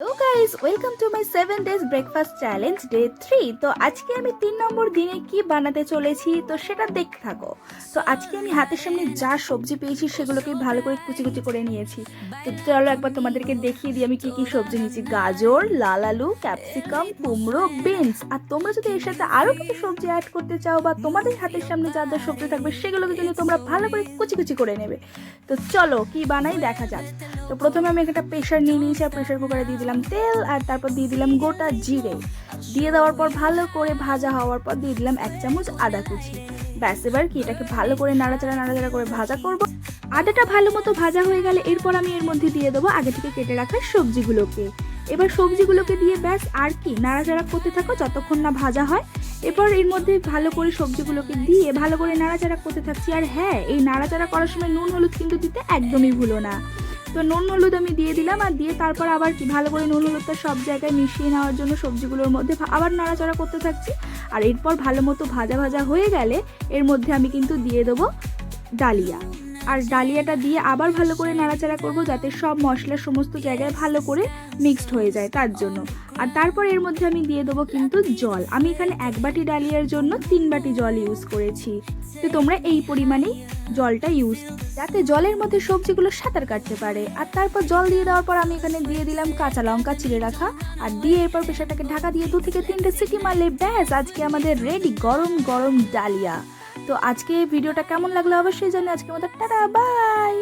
তো guys welcome to my 7 days breakfast challenge day 3। তো আজকে আমি 3 নম্বর দিনে কি বানাতে চলেছি তো সেটা দেখতে থাকো। তো আজকে আমি হাতের সামনে যা সবজি পেয়েছি সেগুলোকে ভালো করে কুচি কুচি করে নিয়েছি। তো চলো একবার তোমাদেরকে দেখিয়ে দিই আমি কি কি সবজি নিয়েছি। গাজর, লাল আলু, ক্যাপসিকাম, কুমড়ো, বিনস। আর তোমরা যদি এর সাথে আরো কিছু সবজি অ্যাড করতে চাও বা তোমাদের হাতের সামনে যা যা সবজি থাকবে সেগুলোকে কিন্তু তোমরা ভালো করে কুচি কুচি করে নেবে। তো চলো কি বানাই দেখা যাক। তো প্রথমে আমি একটা প্রেশার নিয়ে নিয়েছি আর প্রেশার কুকারে দিয়ে দিলাম তেল আর তারপর দিয়ে দিলাম গোটা জিরে। দিয়ে দেওয়ার পর ভালো করে ভাজা হওয়ার পর দিয়ে দিলাম 1 চামচ আদা কুচি। ব্যাস এবার কি এটাকে ভালো করে নাড়াচাড়া করে ভাজা করব। আদাটা ভালো মতো ভাজা হয়ে গেলে এরপর আমি এর মধ্যে দিয়ে দেবো আগে থেকে কেটে রাখা সবজিগুলোকে। এবার সবজিগুলোকে দিয়ে ব্যাস আর কি নাড়াচাড়া করতে থাকো যতক্ষণ না ভাজা হয়। এরপর এর মধ্যে ভালো করে সবজিগুলোকে দিয়ে ভালো করে নাড়াচাড়া করতে থাকছি। আর হ্যাঁ, এই নাড়াচাড়া করার সময় নুন হলুদ কিন্তু দিতে একদমই ভুলো না। তো নুন হলুদ আমি দিয়ে দিলাম আর দিয়ে তারপর আবার কি ভালো করে নুন হলুদটা সব জায়গায় মিশিয়ে নেওয়ার জন্য সবজিগুলোর মধ্যে আবার নাড়াচাড়া করতে থাকছি। আর এরপর ভালো মতো ভাজা ভাজা হয়ে গেলে এর মধ্যে আমি কিন্তু দিয়ে দেবো ডালিয়া। আর ডালিয়াটা দিয়ে আবার ভালো করে নাড়াচাড়া করব যাতে সব মশলা সমস্ত জায়গায় ভালো করে মিক্সড হয়ে যায় তার জন্য। আর তারপর এর মধ্যে আমি দিয়ে দেবো কিন্তু জল। আমি এখানে 1 বাটি ডালিয়ার জন্য 3 বাটি জল ইউজ করেছি। তো তোমরা এই পরিমাণেই জলটা ইউজ যাতে জলের মধ্যে সবজিগুলো সাঁতার কাটতে পারে। আর তারপর জল দিয়ে দেওয়ার পর আমি এখানে দিয়ে দিলাম কাঁচা লঙ্কা চিড়ে রাখা আর দিয়ে এরপর প্রেশারটাকে ঢাকা দিয়ে 2 থেকে 3টে সিটি মারলে ব্যাস আজকে আমাদের রেডি গরম গরম ডালিয়া। তো আজকে ভিডিওটা কেমন লাগলো অবশ্যই জানি। আজকের মতো টাটা বাই।